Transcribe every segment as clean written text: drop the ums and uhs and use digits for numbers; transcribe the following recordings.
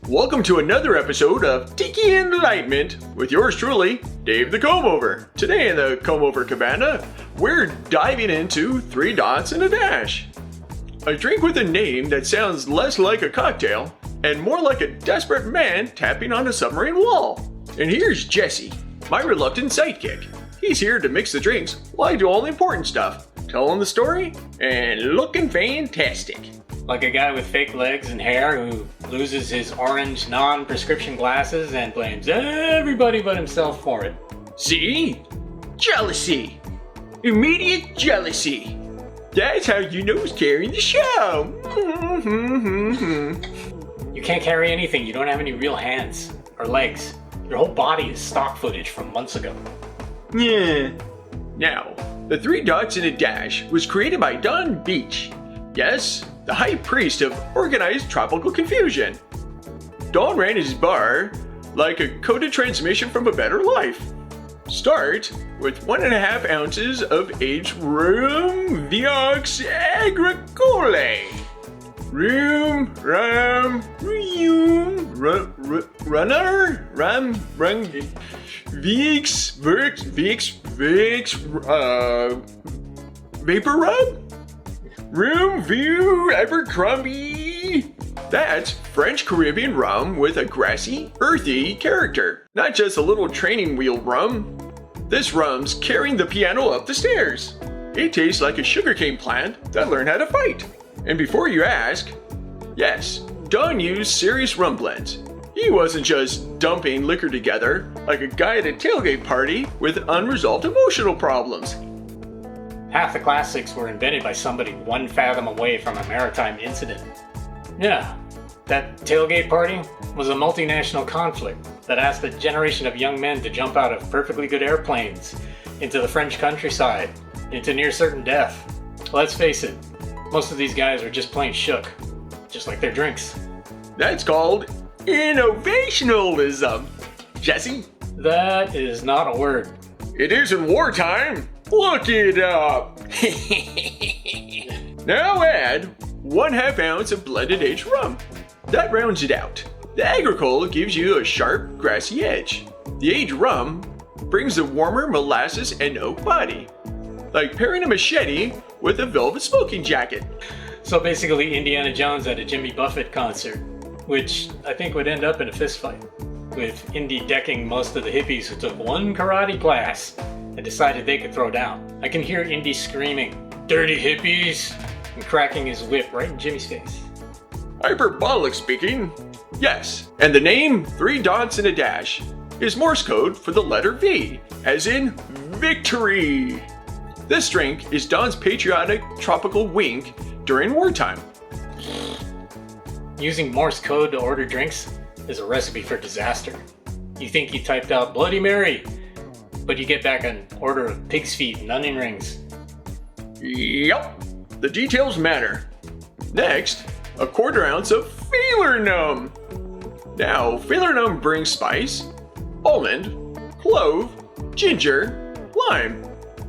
Welcome to another episode of Tiki Enlightenment with yours truly, Dave the Comb-Over. Today in the Comb-Over Cabana, we're diving into 3 dots and a dash. A drink with a name that sounds less like a cocktail and more like a desperate man tapping on a submarine wall. And here's Jesse, my reluctant sidekick. He's here to mix the drinks while I do all the important stuff, telling the story and looking fantastic. Like a guy with fake legs and hair who loses his orange non-prescription glasses and blames everybody but himself for it. See? Jealousy. Immediate jealousy. That's how you know who's carrying the show. You can't carry anything. You don't have any real hands or legs. Your whole body is stock footage from months ago. Yeah. Now, the 3 dots and a dash was created by Donn Beach. Yes, the high priest of organized tropical confusion. Donn ran his bar like a coded transmission from a better life. Start with 1.5 ounces of aged Rhum Viox Agricole. Rhum, Vapor Rub? Rhum View Abercrombie. That's French Caribbean rum with a grassy, earthy character. Not just a little training wheel rum. This rum's carrying the piano up the stairs. It tastes like a sugarcane plant that learned how to fight. And before you ask, yes, Donn used serious rum blends. He wasn't just dumping liquor together like a guy at a tailgate party with unresolved emotional problems. Half the classics were invented by somebody 1 fathom away from a maritime incident. Yeah, that tailgate party was a multinational conflict that asked a generation of young men to jump out of perfectly good airplanes into the French countryside, into near certain death. Let's face it, most of these guys are just plain shook, just like their drinks. That's called innovationalism. Jesse? That is not a word. It is in wartime. Look it up. Now add 1/2 ounce of blended aged rum. That rounds it out. The Agricole gives you a sharp, grassy edge. The aged rum brings a warmer molasses and oak body, like pairing a machete with a velvet smoking jacket. So basically Indiana Jones at a Jimmy Buffett concert, which I think would end up in a fistfight, with Indy decking most of the hippies who took 1 karate class and decided they could throw down. I can hear Indy screaming, "Dirty hippies!" and cracking his whip right in Jimmy's face. Hyperbolic speaking, yes. And the name 3 dots and a dash is Morse code for the letter V, as in victory. This drink is Donn's patriotic tropical wink during wartime. Using Morse code to order drinks is a recipe for disaster. You think you typed out Bloody Mary, but you get back an order of pig's feet and onion rings. Yup, the details matter. Next, a 1/4 ounce of Falernum. Now, Falernum brings spice, almond, clove, ginger, lime.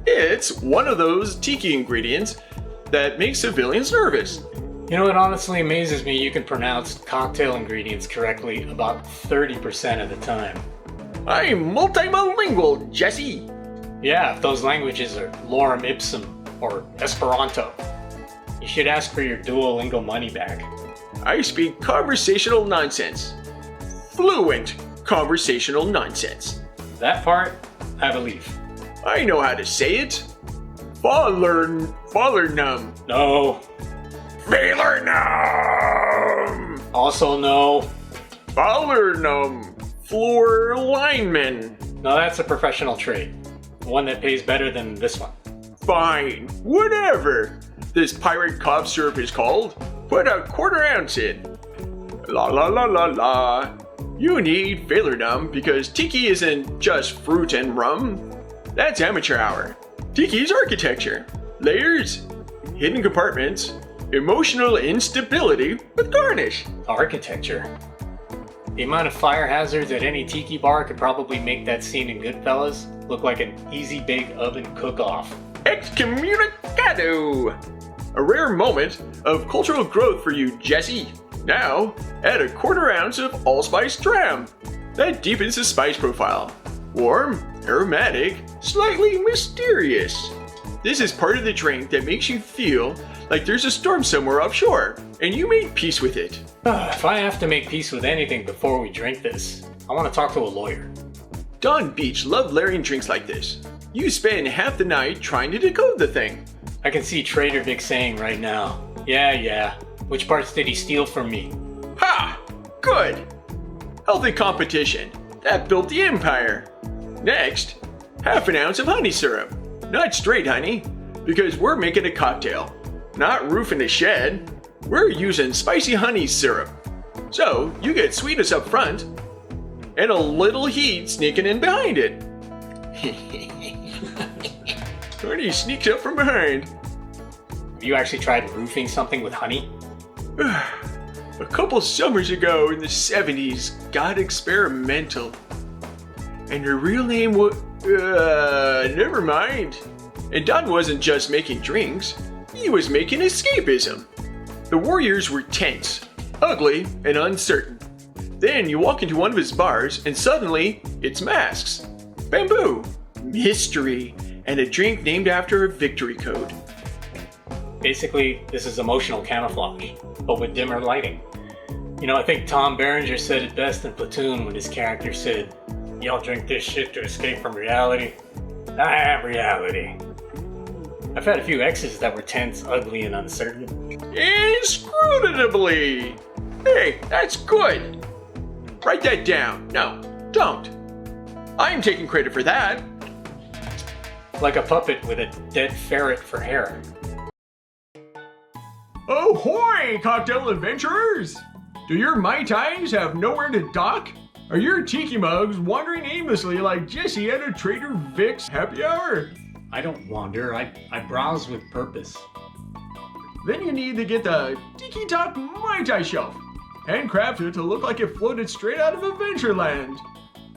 It's one of those Tiki ingredients that makes civilians nervous. You know, it honestly amazes me you can pronounce cocktail ingredients correctly about 30% of the time. I'm multilingual, Jesse. Yeah, if those languages are lorem ipsum or Esperanto. You should ask for your Duolingo money back. I speak conversational nonsense. Fluent conversational nonsense. That part, I believe. I know how to say it. Falernum. No. Falernum. Also no. Falernum. Floor lineman. No, that's a professional trade. One that pays better than this one. Fine, whatever. This pirate cough syrup is called. Put a 1/4 ounce in. La la la la la. You need Falernum because Tiki isn't just fruit and rum. That's amateur hour. Tiki's architecture. Layers, hidden compartments, emotional instability with garnish. Architecture. The amount of fire hazards at any tiki bar could probably make that scene in Goodfellas look like an easy bake oven cook-off. Excommunicado! A rare moment of cultural growth for you, Jesse. Now, add a 1/4 ounce of Allspice Dram. That deepens the spice profile. Warm, aromatic, slightly mysterious. This is part of the drink that makes you feel like there's a storm somewhere offshore, and you made peace with it. If I have to make peace with anything before we drink this, I want to talk to a lawyer. Donn Beach loved layering drinks like this. You spend half the night trying to decode the thing. I can see Trader Vic saying right now, yeah, which parts did he steal from me? Ha! Good! Healthy competition. That built the empire. Next, half an ounce of honey syrup. Not straight honey, because we're making a cocktail. Not roofing the shed. We're using spicy honey syrup. So, you get sweetness up front, and a little heat sneaking in behind it. Honey sneaks up from behind. Have you actually tried roofing something with honey? A couple summers ago in the 70s, got experimental. And her real name was... never mind. And Donn wasn't just making drinks, he was making escapism. The warriors were tense, ugly, and uncertain. Then you walk into one of his bars and suddenly it's masks, bamboo, mystery, and a drink named after a victory code. Basically, this is emotional camouflage, but with dimmer lighting. You know, I think Tom Berenger said it best in Platoon when his character said, "Y'all drink this shit to escape from reality? I have reality." I've had a few exes that were tense, ugly, and uncertain. Inscrutably! Hey, that's good! Write that down. No, don't. I'm taking credit for that. Like a puppet with a dead ferret for hair. Ahoy, cocktail adventurers! Do your Mai Tais have nowhere to dock? Are your Tiki mugs wandering aimlessly like Jesse at a Trader Vic's happy hour? I don't wander, I browse with purpose. Then you need to get the Tiki Talk Mai Tai shelf. Handcrafted to look like it floated straight out of Adventureland.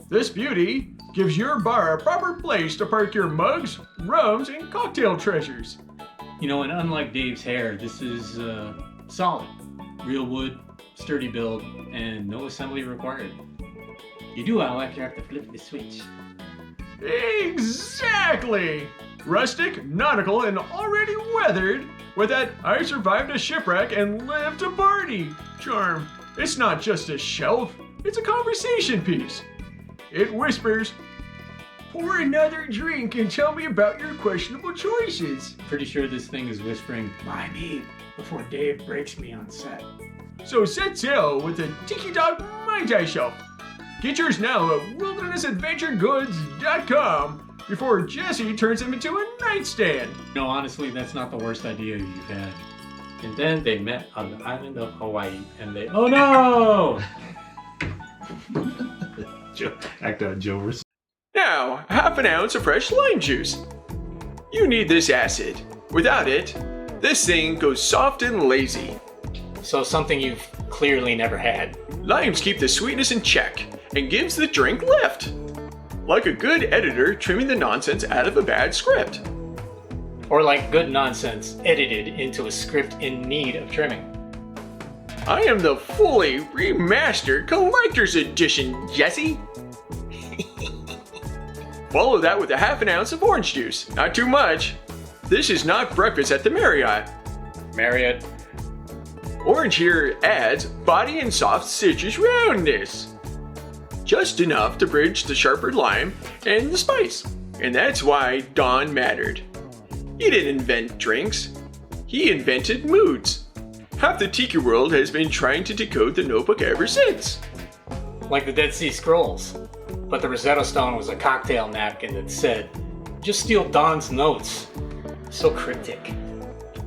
This beauty gives your bar a proper place to park your mugs, rums, and cocktail treasures. You know, and unlike Dave's hair, this is solid. Real wood, sturdy build, and no assembly required. You do, however, have to flip the switch. Exactly! Rustic, nautical, and already weathered with that "I survived a shipwreck and lived to party" charm. It's not just a shelf, it's a conversation piece. It whispers, "Pour another drink and tell me about your questionable choices." Pretty sure this thing is whispering, "Buy me," before Dave breaks me on set. So set sail with the Tiki Dog Mai Tai shelf. Get yours now at wildernessadventuregoods.com before Jesse turns them into a nightstand. No, honestly, that's not the worst idea you've had. And then they met on the island of Hawaii, and they... Oh no! Act out, Joe. Now, half an ounce of fresh lime juice. You need this acid. Without it, this thing goes soft and lazy. So something you've clearly never had. Limes keep the sweetness in check and gives the drink lift. Like a good editor trimming the nonsense out of a bad script. Or like good nonsense edited into a script in need of trimming. I am the fully remastered collector's edition, Jesse. Follow that with a half an ounce of orange juice. Not too much. This is not breakfast at the Marriott. Marriott. Orange here adds body and soft citrus roundness. Just enough to bridge the sharper lime and the spice. And that's why Donn mattered. He didn't invent drinks. He invented moods. Half the Tiki world has been trying to decode the notebook ever since. Like the Dead Sea Scrolls. But the Rosetta Stone was a cocktail napkin that said, "Just steal Donn's notes." So cryptic.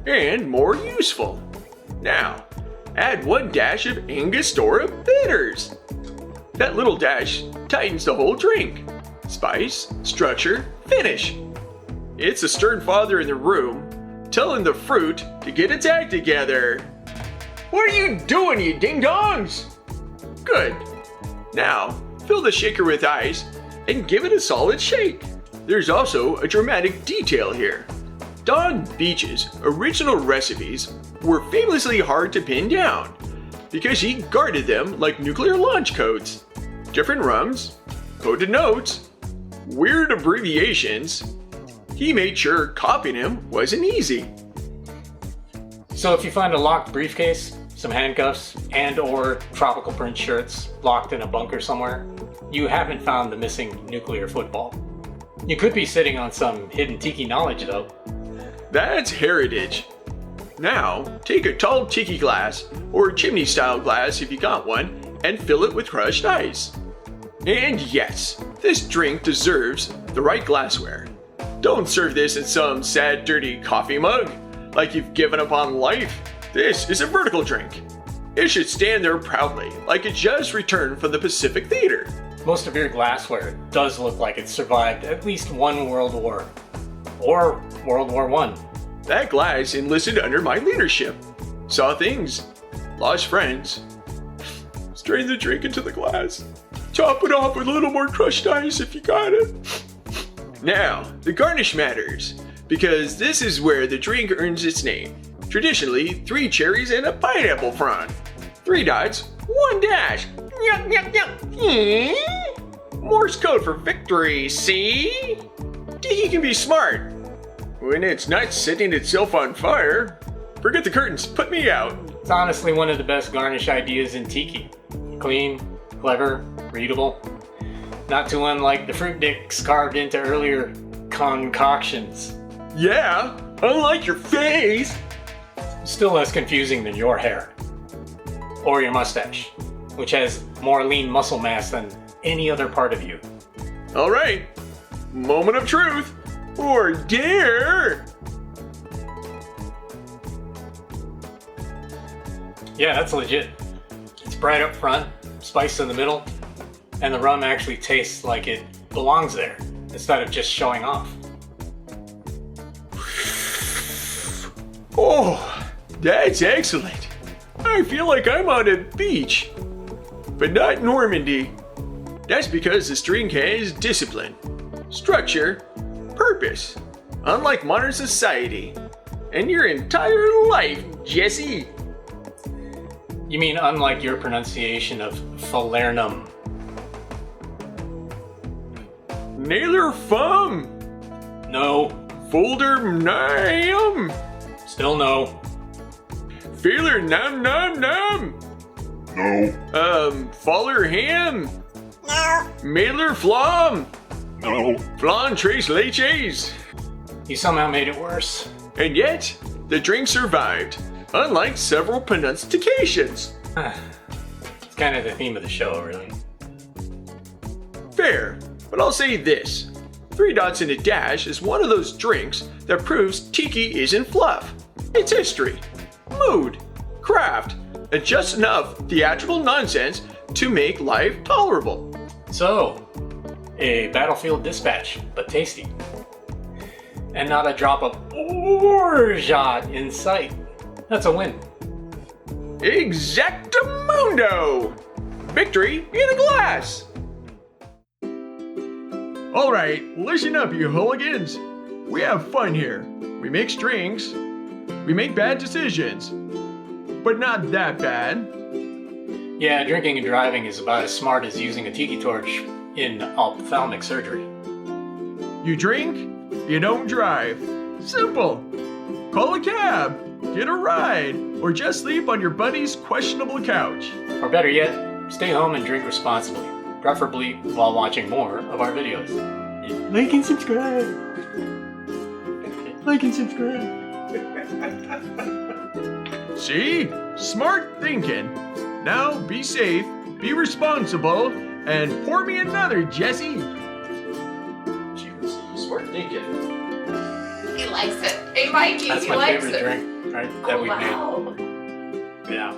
And more useful. Now, add 1 dash of Angostura bitters. That little dash tightens the whole drink. Spice, structure, finish. It's the stern father in the room telling the fruit to get its act together. What are you doing, you ding-dongs? Good. Now, fill the shaker with ice and give it a solid shake. There's also a dramatic detail here. Donn Beach's original recipes were famously hard to pin down, because he guarded them like nuclear launch codes. Different rums, coded notes, weird abbreviations. He made sure copying him wasn't easy. So if you find a locked briefcase, some handcuffs, and or tropical print shirts locked in a bunker somewhere, you haven't found the missing nuclear football. You could be sitting on some hidden Tiki knowledge though. That's heritage. Now, take a tall Tiki glass, or chimney style glass if you got one, and fill it with crushed ice. And yes, this drink deserves the right glassware. Don't serve this in some sad, dirty coffee mug, like you've given up on life. This is a vertical drink. It should stand there proudly, like it just returned from the Pacific Theater. Most of your glassware does look like it survived at least one World War. Or World War I. That glass enlisted under my leadership. Saw things, lost friends. Strain the drink into the glass. Top it off with a little more crushed ice if you got it. Now, the garnish matters, because this is where the drink earns its name. Traditionally, 3 cherries and a pineapple frond. 3 dots, 1 dash. Yuck, yuck, yuck. Morse code for victory, see? Tiki can be smart. When it's not setting itself on fire. Forget the curtains, put me out. It's honestly one of the best garnish ideas in Tiki. Clean, clever, readable. Not too unlike the fruit dicks carved into earlier concoctions. Yeah, unlike your face. Still less confusing than your hair. Or your mustache, which has more lean muscle mass than any other part of you. All right, moment of truth, or dare. Yeah, that's legit. It's bright up front, spiced in the middle, and the rum actually tastes like it belongs there, instead of just showing off. Oh, that's excellent. I feel like I'm on a beach, but not Normandy. That's because this drink has discipline, structure, purpose, unlike modern society, and your entire life, Jesse. You mean unlike your pronunciation of Falernum? Nailer fum, No. folder nam, Still no. feeler num num num. No. Faller ham, No. mailer flom, No. flan tres leches. You somehow made it worse. And yet, the drink survived, unlike several pronunciations. It's kind of the theme of the show, really. Fair, but I'll say this. 3 dots and a dash is one of those drinks that proves Tiki isn't fluff. It's history, mood, craft, and just enough theatrical nonsense to make life tolerable. So, a battlefield dispatch, but tasty. And not a drop of orgeat in sight. That's a win. Exactamundo! Victory in a glass! Alright, listen up, you hooligans. We have fun here. We make drinks. We make bad decisions. But not that bad. Yeah, drinking and driving is about as smart as using a tiki torch in ophthalmic surgery. You drink, you don't drive. Simple. Call a cab, get a ride, or just sleep on your buddy's questionable couch. Or better yet, stay home and drink responsibly, preferably while watching more of our videos. Like and subscribe. Like and subscribe. See? Smart thinking. Now be safe, be responsible, and pour me another, Jesse. Cheers. Smart thinking. He likes it. Hey, Mikey, That's he my likes favorite it. drink, right? That we Wow. made. Yeah.